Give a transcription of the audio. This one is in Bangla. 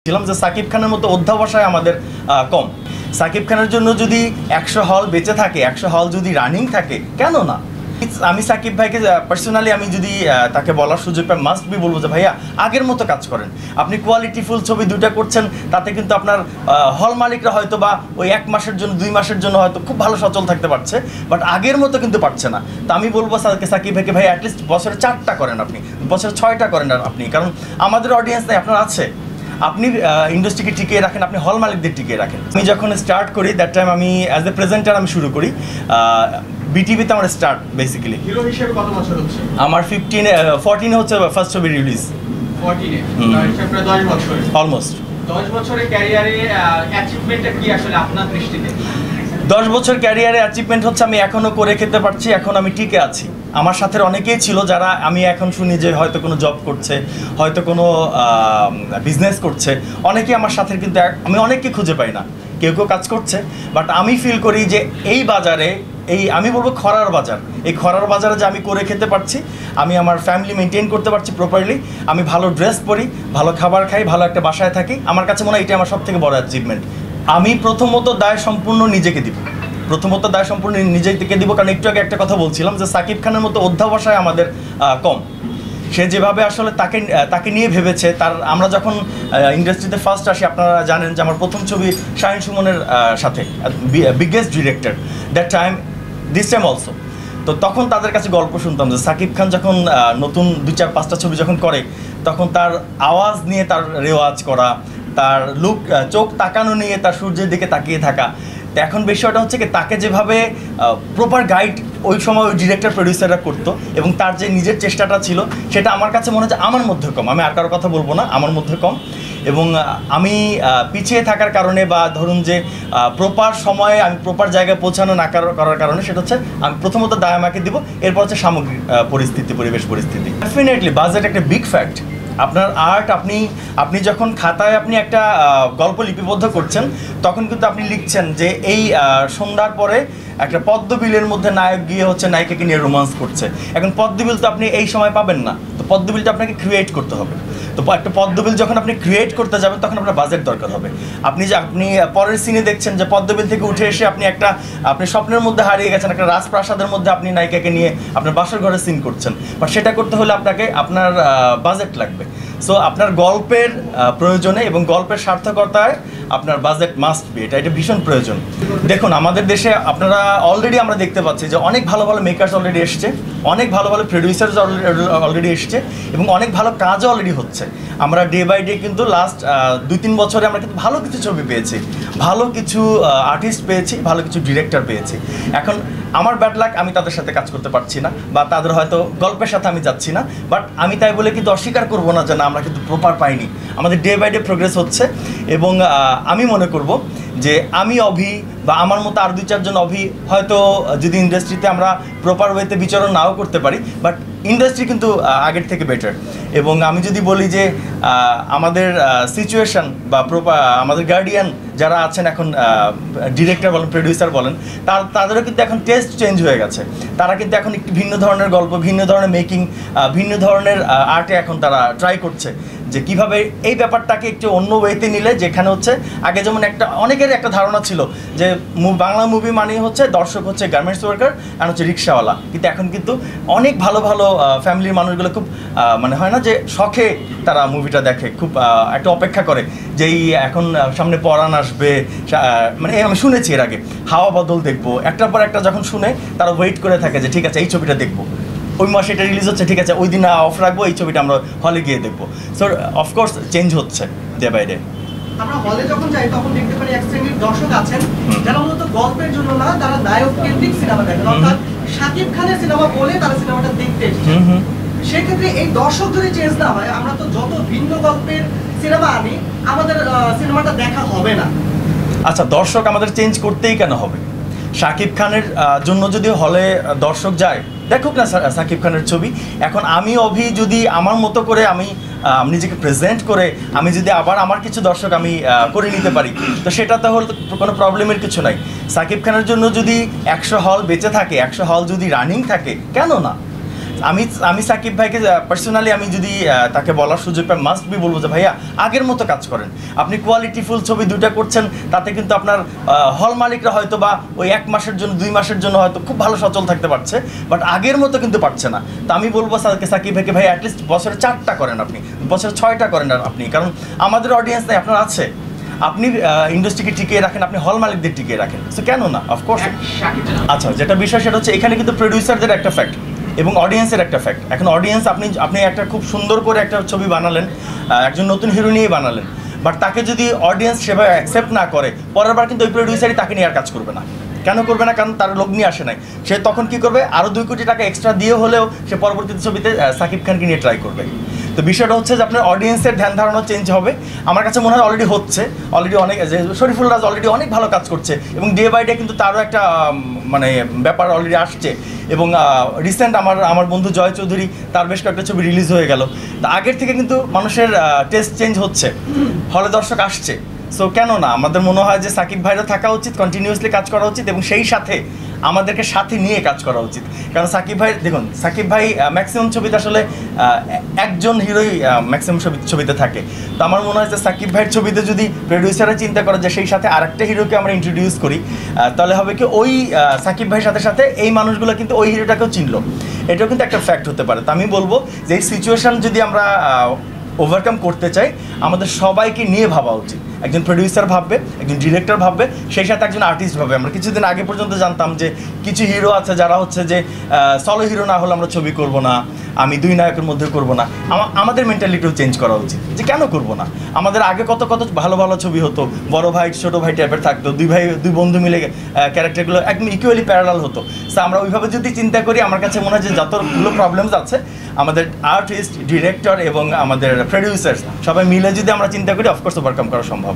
ছিলাম যে সাকিব খানের মতো অধ্যাবসায় আমাদের কম। সাকিব খানের জন্য যদি 100 হল বেঁচে থাকে, 100 হল যদি রানিং থাকে, কেন না? আমি সাকিব ভাইকে পার্সোনালি আমি যদি তাকে বলার সুযোগ পাই, মাস্ট বি বলবো যে ভাইয়া আগের মতো কাজ করেন। আপনি কোয়ালিটিফুল ছবি দুইটা করছেন, তাতে কিন্তু আপনার হল মালিকরা হয়তো বা ওই 1 মাসের জন্য 2 মাসের জন্য হয়তো খুব ভালো সচল থাকতে পারছে, বাট আগের মতো কিন্তু পারছে না। তো আমি বলবো সাকিব ভাইকে, ভাই অ্যাটলিস্ট বছরে 4টা করেন, আপনি বছরে 6টা করেন আপনি, কারণ আমাদের অডিয়েন্স নাই, আপনার আছে। আপনি ইন্ডাস্ট্রিকে টিকিয়ে রাখেন, আপনি হল মালিকদের টিকিয়ে রাখেন। আমি যখন স্টার্ট করি দ্যাট টাইম আমি অ্যাজ এ প্রেজেন্টার আমি শুরু করি। বিটিভিতে আমার স্টার্ট বেসিক্যালি। হিরো হিসেবে কত বছর হচ্ছে? আমার 14 হচ্ছে ফার্স্ট ছবি রিলিজ। 14 প্রায় 10 বছর অলমোস্ট। 10 বছরের ক্যারিয়ারে অ্যাচিভমেন্টটা কি আসলে আপনার দৃষ্টিতে? 10 বছর ক্যারিয়ারে অ্যাচিভমেন্ট হচ্ছে আমি এখনও করে খেতে পারছি, এখন আমি টিকে আছি। আমার সাথে অনেকেই ছিল যারা আমি এখন শুনি যে হয়তো কোনো জব করছে, হয়তো কোনো বিজনেস করছে, অনেকেই আমার সাথে, কিন্তু আমি অনেককে খুঁজে পাই না। কেউ কেউ কাজ করছে, বাট আমি ফিল করি যে এই বাজারে, এই আমি বলবো খরার বাজার, এই খরার বাজারে যে আমি করে খেতে পারছি, আমি আমার ফ্যামিলি মেনটেন করতে পারছি প্রপারলি, আমি ভালো ড্রেস পরি, ভালো খাবার খাই, ভালো একটা বাসায় থাকি, আমার কাছে মনে হয় এটা আমার সবথেকে বড় অ্যাচিভমেন্ট। আমি প্রথমত দায় সম্পূর্ণ নিজেকে দিব, নিজেকে দিব, কারণ একটু আগে একটা কথা বলছিলাম যে সাকিব খানের মতো অধ্যাবসায় আমাদের কম। সে যেভাবে আসলে তাকে নিয়ে ভেবেছে, আমরা যখন ইন্ডাস্ট্রিতে ফার্স্ট আসি, আপনারা জানেন যে আমার প্রথম ছবি শাহিন সুমনের সাথে, biggest director this time also. তো তখন তাদের কাছে গল্প শুনতাম যে সাকিব খান যখন নতুন 2-4-5টা ছবি যখন করে, তখন তার আওয়াজ নিয়ে তার রেওয়াজ করা, তার লুক, চোখ তাকানো নিয়ে তার সূর্যের দিকে তাকিয়ে থাকা। তো এখন বিষয়টা হচ্ছে কি, তাকে যেভাবে প্রপার গাইড ওই সময় ওই ডিরেক্টর প্রডিউসাররা করতো, এবং তার যে নিজের চেষ্টাটা ছিল, সেটা আমার কাছে মনে হচ্ছে আমার মধ্যে কম। আমি আর কারোর কথা বলবো না, আমার মধ্যে কম। এবং আমি পিছিয়ে থাকার কারণে, বা ধরুন যে প্রপার সময়ে আমি প্রপার জায়গায় পৌঁছানো না করার কারণে, সেটা হচ্ছে আমি প্রথমত দায় আমাকে দিব, এরপর হচ্ছে সামগ্রিক পরিস্থিতি, পরিবেশ পরিস্থিতি। ডেফিনেটলি বাজেট একটা বিগ ফ্যাক্ট। আপনার আর্ট, আপনি যখন খাতায় আপনি একটা গল্প লিপিবদ্ধ করছেন, তখন কিন্তু আপনি লিখছেন যে এই সন্ধ্যার পরে একটা পদ্মবিলের মধ্যে নায়ক গিয়ে হচ্ছে নায়িকাকে নিয়ে রোমান্স করছে। এখন পদ্মবিল তো আপনি এই সময় পাবেন না, তো পদ্মবিলটা আপনাকে ক্রিয়েট করতে হবে। তো একটা পদ্মবিল যখন আপনি ক্রিয়েট করতে যাবেন, তখন আপনার বাজেট দরকার হবে। আপনি পরের সিনে দেখছেন যে পদ্মবিল থেকে উঠে এসে আপনি স্বপ্নের মধ্যে হারিয়ে গেছেন, একটা রাজপ্রাসাদের মধ্যে আপনি নায়িকাকে নিয়ে আপনার বাসর ঘরে সিন করছেন, বাট সেটা করতে হলে আপনার বাজেট লাগবে। সো আপনার গল্পের প্রয়োজনে এবং গল্পের সার্থকতায় আপনার বাজেট মাস্ট বি, এটা ভীষণ প্রয়োজন। দেখুন আমাদের দেশে আপনারা অলরেডি আমরা দেখতে পাচ্ছি যে অনেক ভালো ভালো মেকার্স অলরেডি এসছে, অনেক ভালো ভালো প্রডিউসার্স অলরেডি এসছে, এবং অনেক ভালো কাজও অলরেডি হচ্ছে। আমরা ডে বাই ডে কিন্তু লাস্ট 2-3 বছরে আমরা কিন্তু ভালো কিছু ছবি পেয়েছি, ভালো কিছু আর্টিস্ট পেয়েছি, ভালো কিছু ডিরেক্টর পেয়েছি। এখন আমার ব্যাড লাক, আমি তাদের সাথে কাজ করতে পারছি না, বা তাদের হয়তো গল্পের সাথে আমি যাচ্ছি না, বাট আমি তাই বলে কিন্তু অস্বীকার করবো না যে না, আমরা কিন্তু প্রপার পাইনি। আমাদের ডে বাই ডে প্রোগ্রেস হচ্ছে, এবং আমি মনে করব যে আমি অভি বা আমার মতো আর 2-4 জন অভি হয়তো যদি ইন্ডাস্ট্রিতে আমরা প্রপার ওয়েতে বিচরণ নাও করতে পারি, বাট ইন্ডাস্ট্রি কিন্তু আগের থেকে বেটার। এবং আমি যদি বলি যে আমাদের সিচুয়েশান বা আমাদের গার্ডিয়ান যারা আছেন এখন, ডিরেক্টর বলেন, প্রডিউসার বলেন, তাদেরও কিন্তু এখন টেস্ট চেঞ্জ হয়ে গেছে। তারা কিন্তু এখন একটু ভিন্ন ধরনের গল্প, ভিন্ন ধরনের মেকিং, ভিন্ন ধরনের আর্টে এখন তারা ট্রাই করছে যে কীভাবে এই ব্যাপারটাকে একটু অন্য ওয়েতে নিলে, যেখানে হচ্ছে আগে যেমন অনেকের একটা ধারণা ছিল যে বাংলা মুভি মানেই হচ্ছে দর্শক হচ্ছে গার্মেন্টস ওয়ার্কার আর হচ্ছে রিক্সাওয়ালা, কিন্তু এখন কিন্তু অনেক ভালো ভালো ফ্যামিলির মানুষগুলো খুব মানে হয় না যে শখে তারা মুভিটা দেখে, খুব একটা অপেক্ষা করে যে এখন সামনে পরাণ আসবে, মানে আমি শুনেছি এর আগে হাওয়া বদল দেখবো, একটার পর একটা যখন শুনে তারা ওয়েট করে থাকে যে ঠিক আছে এই ছবিটা দেখবো, ওই মাসে এটা রিলিজ হচ্ছে, ঠিক আছে ওই দিন অফ রাখবো, এই ছবিটা আমরা হলে গিয়ে দেখবো। সো অফকোর্স চেঞ্জ হচ্ছে ডে বাই ডে। আমরা হলে যখন যাই তখন দেখতে পারি এক শ্রেণীর দর্শক আছেন যারা মূলত গল্পের জন্য না, তারা নায়ক কেন্দ্রিক সিনেমা দেখেন, অর্থাৎ শাকিব খানের সিনেমা বলে তারা সিনেমাটা দেখতে এসেছে। সেক্ষেত্রে এই দর্শক যদি চেঞ্জ না হয়, আমরা তো যত ভিন্ন গল্পের সিনেমা আনি, আমাদের সিনেমাটা দেখা হবে না। আচ্ছা, দর্শক আমাদের চেঞ্জ করতেই কেন হবে? শাকিব খানের জন্য যদি হলে দর্শক যায়, দেখুক না শাকিব খানের ছবি। এখন আমি অভি যদি আমার মতো করে আমি নিজেকে প্রেজেন্ট করে আমি যদি আবার আমার কিছু দর্শক আমি করে নিতে পারি, তো সেটা তাহলে কোনো প্রবলেমের কিছু নাই। শাকিব খানের জন্য যদি 100 হল বেঁচে থাকে, 100 হল যদি রানিং থাকে, কেন না? আমি সাকিব ভাইকে পার্সোনালি আমি যদি তাকে বলার সুযোগ পাই, মাস্ট বি বলবো যে ভাইয়া আগের মতো কাজ করেন। আপনি কোয়ালিটিফুল ছবি দুইটা করছেন, তাতে কিন্তু আপনার হল মালিকরা হয়তো বা ওই 1 মাসের জন্য 2 মাসের জন্য হয়তো খুব ভালো সচল থাকতে পারছে, বাট আগের মতো কিন্তু পারছে না। তো আমি বলবো সাকিব ভাইকে ভাই অ্যাটলিস্ট বছরে 4টা করেন, আপনি বছরে 6টা করেন আপনি, কারণ আমাদের অডিয়েন্স নাই, আপনার আছে। আপনি ইন্ডাস্ট্রিকে টিকিয়ে রাখেন, আপনি হল মালিকদের টিকিয়ে রাখেন, তো কেন না, অফকোর্স। আচ্ছা, যেটা বিষয় সেটা হচ্ছে এখানে কিন্তু প্রডিউসারদের একটা ফ্যাক্ট এবং অডিয়েন্সের একটা ফ্যাক্ট। এখন অডিয়েন্স আপনি একটা খুব সুন্দর করে একটা ছবি বানালেন, একজন নতুন হিরো নিয়েই বানালেন, বাট তাকে যদি অডিয়েন্স সেভাবে অ্যাকসেপ্ট না করে, পরের বার কিন্তু ওই প্রডিউসারই তাকে নিয়ে আর কাজ করবে না। কেন করবে না? কারণ তার লোক নিয়ে আসে নাই। সে তখন কি করবে, আরও 2 কোটি টাকা এক্সট্রা দিয়ে হলেও সে পরবর্তীতে ছবিতে সাকিব খানকে নিয়ে ট্রাই করবে। তো বিষয়টা হচ্ছে যে আপনার অডিয়েন্সের ধ্যান ধারণা চেঞ্জ হবে। আমার কাছে মনে হয় অলরেডি হচ্ছে, অলরেডি অনেক, যে শরীফুল রাজ অলরেডি অনেক ভালো কাজ করছে এবং ডে বাই ডে কিন্তু তারও একটা মানে ব্যাপার অলরেডি আসছে। এবং রিসেন্ট আমার বন্ধু জয় চৌধুরী, তার বেশ কয়েকটা ছবি রিলিজ হয়ে গেল। তো আগের থেকে কিন্তু মানুষের টেস্ট চেঞ্জ হচ্ছে, হলে দর্শক আসছে। সো কেন না, আমাদের মনে হয় যে সাকিব ভাইরও থাকা উচিত, কন্টিনিউয়াসলি কাজ করা উচিত এবং সেই সাথে আমাদেরকে সাথে নিয়ে কাজ করা উচিত। কারণ সাকিব ভাই, দেখুন সাকিব ভাই ম্যাক্সিমাম ছবিতে আসলে একজন হিরোই ম্যাক্সিমাম ছবিতে থাকে। তো আমার মনে হয় যে সাকিব ভাইয়ের ছবিতে যদি প্রডিউসাররা চিন্তা করে যে সেই সাথে আরেকটা হিরোকে আমরা ইন্ট্রোডিউস করি, তাহলে হবে কি ওই সাকিব ভাইয়ের সাথে সাথে এই মানুষগুলো কিন্তু ওই হিরোটাকেও চিনলো, এটাও কিন্তু একটা ফ্যাক্ট হতে পারে। তো আমি বলবো যে এই সিচুয়েশান যদি আমরা ওভারকাম করতে চাই, আমাদের সবাইকে নিয়ে ভাবা উচিত। একজন প্রডিউসার ভাববে, একজন ডিরেক্টর ভাববে, সেই সাথে একজন আর্টিস্ট ভাববে। আমরা কিছুদিন আগে পর্যন্ত জানতাম যে কিছু হিরো আছে যারা হচ্ছে যে সলো হিরো না হলে আমরা ছবি করব না, আমি 2 নায়কের মধ্যে করব না। আমাদের মেন্টালিটিও চেঞ্জ করা উচিত যে কেন করব না। আমাদের আগে কত ভালো ভালো ছবি হতো, বড় ভাই ছোটো ভাই টাইপের থাকতো, 2 বন্ধু মিলে ক্যারেক্টারগুলো একদম ইকুয়ালি প্যারালাল হতো। সো আমরা ওইভাবে যদি চিন্তা করি, আমার কাছে মনে হয় যে যতগুলো প্রবলেমস আছে আমাদের আর্টিস্ট, ডিরেক্টর এবং আমাদের প্রডিউসার্স সবাই মিলে যদি আমরা চিন্তা করি, অফকোর্স ওভারকাম করা সম্ভব।